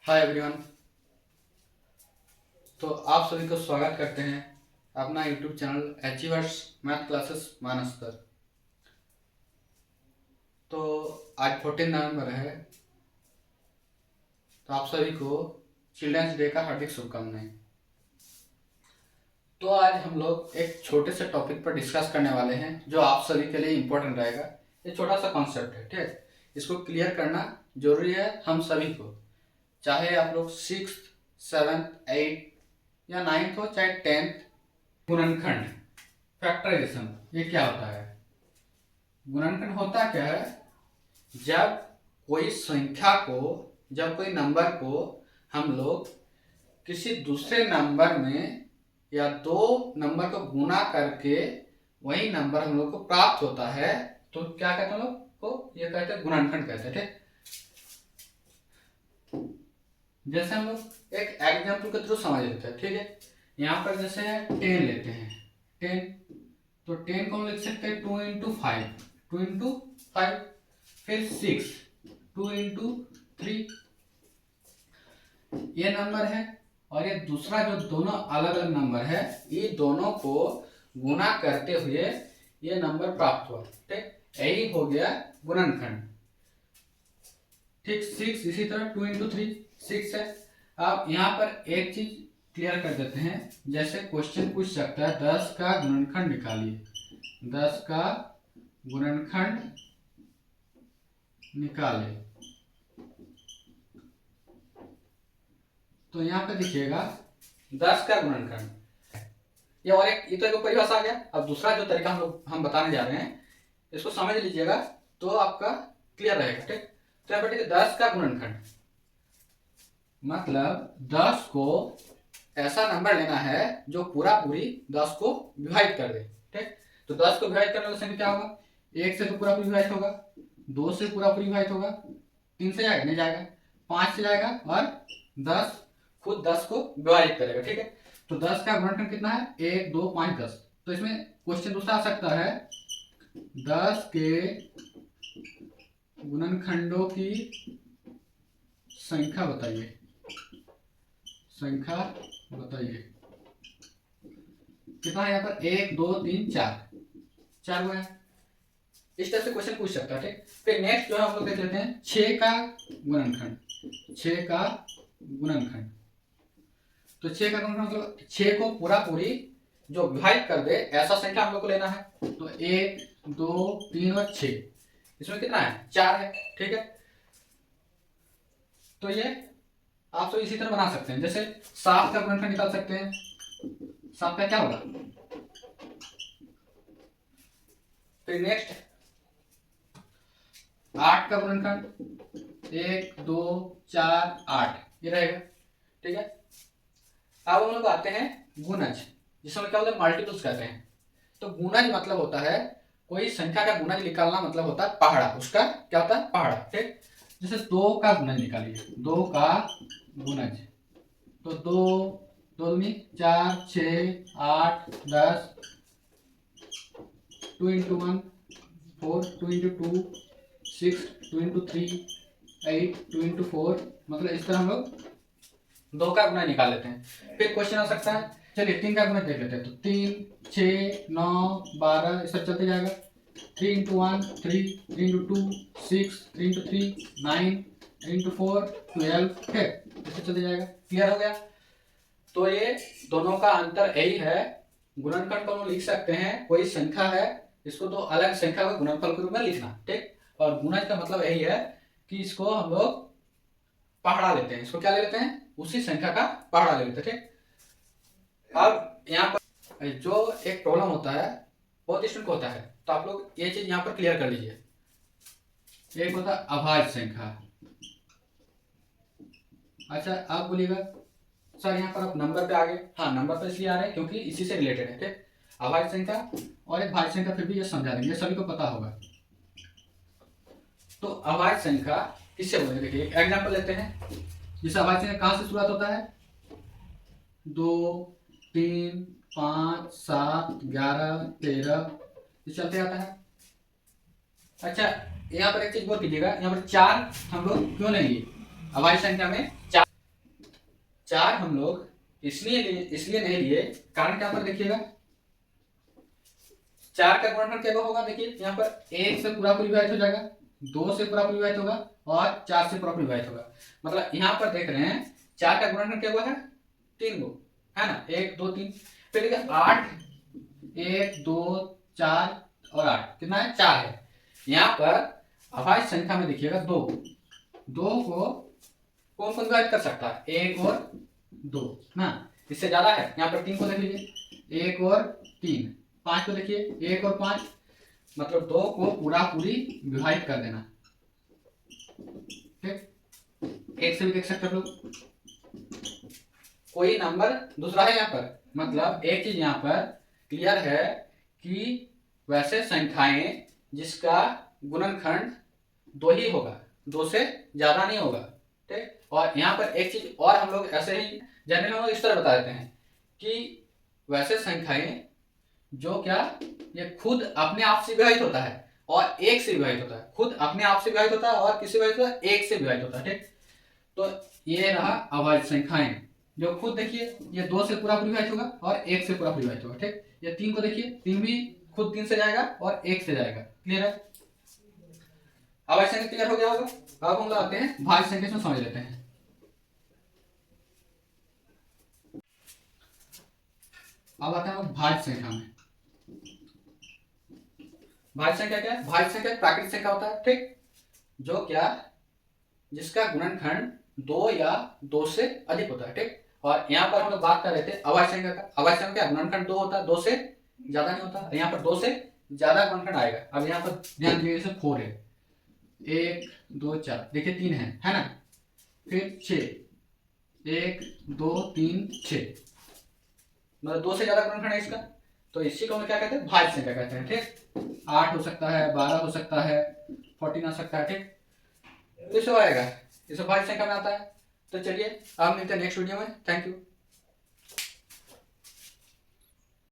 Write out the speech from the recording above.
Hi everyone. तो आप सभी को स्वागत करते हैं अपना YouTube channel achievers math classes Manas पर। तो आज 14 नवंबर है, तो आप सभी को चिल्ड्रंस डे का हार्दिक शुभकामनाएं। तो आज हम लोग एक छोटे से टॉपिक पर डिस्कस करने वाले हैं जो आप सभी के लिए इम्पोर्टेंट रहेगा। ये छोटा सा कॉन्सेप्ट है, ठीक है। इसको क्लियर करना जरूरी है हम सभी को, चाहे आप लोग 6th 7th 8th या 9th हो चाहे 10th। गुणनखंड फैक्टराइजेशन ये क्या होता है? गुणनखंड होता क्या है? जब कोई संख्या को, जब कोई नंबर को हम लोग किसी दूसरे नंबर में या दो नंबर को गुना करके वही नंबर हम लोग को प्राप्त होता है, तो क्या कहते हैं लोग को? ये कहते हैं गुणनखंड कहते हैं, ठीक। जैसे हम लोग एक एग्जाम्पल के थ्रू समझ लेते हैं, ठीक है। यहाँ पर जैसे 10 लेते हैं, 10, तो 10 को हम लिख सकते हैं 2 इंटू 5, 2 इंटू 5। फिर 6, 2 इंटू 3 ये नंबर है। और ये दूसरा जो दोनों अलग अलग नंबर है, ये दोनों को गुना करते हुए ये नंबर प्राप्त हुआ, ठीक। यही हो गया गुणनखंड, ठीक। 6 इसी तरह 2 इंटू 3 6 है। अब यहाँ पर एक चीज क्लियर कर देते हैं। जैसे क्वेश्चन पूछ सकता है 10 का गुणनखंड निकालिए, 10 का गुणनखंड निकाले, तो यहाँ पे दिखिएगा 10 का गुणनखंड। ये और एक ये तो एक परिभाषा आ गया। अब दूसरा जो तरीका हम बताने जा रहे हैं, इसको समझ लीजिएगा तो आपका क्लियर रहेगा, ठीक। तो यहाँ पर 10 का गुणनखंड मतलब 10 को ऐसा नंबर लेना है जो पूरा पूरी 10 को विभाजित कर दे, ठीक। तो 10 को विभाजित करने वाला संख्या क्या होगा? 1 से तो पूरा पूरी विभाजित होगा, 2 से पूरा पूरी विभाजित होगा, 3 से जाएगा नहीं जाएगा, 5 से जाएगा, और 10 खुद 10 को विभाजित करेगा, ठीक है। तो 10 का गुणनखंड कितना है? 1 2 5 10। तो इसमें क्वेश्चन दूसरा आ सकता है 10 के गुणनखंडों की संख्या बताइए, संख्या बताइए। कितना है यहाँ पर? 1 2 3 4 हुआ है। इस तरह से क्वेश्चन पूछ सकता है, ठीक। फिर नेक्स्ट जो है हम लोग देख लेते हैं 6 का गुणनखंड, 6 का गुणनखंड। तो 6 का गुणनखंड मतलब 6 को पूरा पूरी जो विभाजित कर दे ऐसा संख्या हम लोग को लेना है। तो 1 2 3 और 6, इसमें कितना है? 4 है, ठीक है। तो ये आप तो इसी तरह बना सकते हैं। जैसे 7 का गुणनखंड निकाल सकते हैं। 7 का क्या होगा? फिर नेक्स्ट 8 का गुणनखंड 1 2 4 8 ये रहेगा, ठीक है। अब हम लोग आते हैं गुणज, जिसमें क्या होता है? मल्टीपल्स कहते हैं। तो गुणज मतलब होता है कोई संख्या का गुणज निकालना, मतलब होता है पहाड़ा, उसका क्या होता है? पहाड़ा, ठीक। जैसे 2 का गुणज निकालिए, 2 का गुणज, तो 2 2 दूनी 4 6 8 10, 2 इंटू 1 4, 2 इंटू 2 6, 2 इंटू 3 8, 2 इंटू 4, मतलब इस तरह हम लोग 2 का गुणज निकाल लेते हैं। फिर क्वेश्चन आ सकता है, चलिए 3 का गुणज देख लेते हैं। तो 3 6 9 12 इस तरह चलते जाएगा। 3 इंटू 1 3, 3 इंटू 2 6, 3 इंटू 3 9, 3 इंटू 4 12, ठीक, ऐसे चलते जाएगा। क्लियर हो गया? तो ये दोनों का अंतर यही है। गुणनखंड को हम लिख सकते हैं कोई संख्या है, इसको तो अलग संख्या का गुणनफल के रूप में लिखना, ठीक। और गुणज का मतलब यही है कि इसको हम लोग पहाड़ा लेते हैं। इसको क्या ले लेते हैं? उसी संख्या का पहाड़ा ले लेते हैं, ठीक। अब यहाँ पर जो एक प्रॉब्लम होता है बहुत स्टूडेंट को होता है, तो आप लोग ये चीज यहाँ पर क्लियर कर लीजिए। एक होता है अभाज्य संख्या। अच्छा आप बोलिएगा सर यहाँ पर आप नंबर पे आ गए। हाँ, नंबर पे इसलिए आ रहे हैं क्योंकि इसी से रिलेटेड है, ठीक। अभाज्य संख्या और एक भाज्य संख्या फिर भी ये समझा देंगे, सभी को पता होगा। तो अभाज्य संख्या किससे बोलेंगे? देखिए एग्जांपल लेते हैं। जैसे अभाज्य संख्या कहाँ से शुरुआत होता है? 2 3 5 7 11 13 ये चलते आता है। अच्छा यहाँ पर एक चीज और कीजिएगा, यहाँ पर 4 हम लोग क्यों लेंगे? अभाज्य संख्या में 4 4 हम लोग इसलिए नहीं लिए, कारण क्या पर देखिएगा, 4 का गुणनफल क्या होगा, देखिए यहाँ पर 1 से पूरा विभाजित हो जाएगा, 2 से पूरा विभाजित होगा और 4 से पूरा विभाजित होगा। मतलब यहाँ पर देख रहे हैं 4 का गुणनफल क्या हुआ है, 3 गो, है ना, 1 2 3। फिर देखिए 8, 1 2 4 और 8 कितना है, 4 है। यहाँ पर अभाज्य संख्या में देखिएगा 2 को कौन कौन विभाजित कर सकता है, 1 और 2 ना, इससे ज्यादा है। यहाँ पर 3 को देख लीजिए, 1 और 3, 5 को देखिए 1 और 5, मतलब 2 को पूरी विभाजित कर देना, ठीक। 1 से भी देख सकते हो लोग, कोई नंबर दूसरा है यहाँ पर, मतलब एक चीज यहाँ पर क्लियर है कि वैसे संख्याएं जिसका गुणनखंड 2 ही होगा, 2 से ज्यादा नहीं होगा, ठीक। और यहाँ पर एक चीज और हम लोग ऐसे ही जनरल हम लोग इस तरह बता देते हैं कि वैसे संख्याएं जो क्या, ये खुद अपने आप से विभाजित होता है और 1 से विभाजित होता है, खुद अपने आप से विभाजित होता है और किससे विभाजित होता है, 1 से विभाजित होता है, ठीक। तो ये रहा अभाज्य संख्याएं, जो खुद देखिए ये 2 से पूरा विभाजित होगा और 1 से पूरा विभाजित होगा, ठीक। ये 3 को देखिए, 3 भी खुद 3 से जाएगा और 1 से जाएगा, क्लियर है। अभाज्य संख्या क्लियर हो गया होगा। अब हम लोग आते हैं भाज्य संख्या में, समझ लेते हैं। अब आते हैं भाज्य संख्या में। भाज्य संख्या क्या है, भाज्य संख्या प्राकृतिक संख्या होता है, ठीक, जो क्या जिसका गुणनखंड 2 या 2 से अधिक होता है, ठीक। और यहाँ पर हम लोग बात कर रहे थे अभाज्य संख्या का। अभाज्य संख्या का गुणनखंड 2 होता है, 2 से ज्यादा नहीं होता। यहाँ पर 2 से ज्यादा गुणनखंड आएगा। अब यहाँ पर ध्यान दीजिए, 4 है, 1 2 4, देखिए 3 है ना, फिर 6, 1 2 3 6, मतलब 2 से ज्यादा गुणनखंड है इसका, तो इसी को हम क्या कहते हैं, भाज्य संख्या कहते हैं, ठीक। 8 हो सकता है, 12 हो सकता है, 14 आ सकता है, ठीक। तो इससे आएगा, इसे भाज्य संख्या में आता है। तो चलिए अब मिलते हैं नेक्स्ट वीडियो में। Thank you.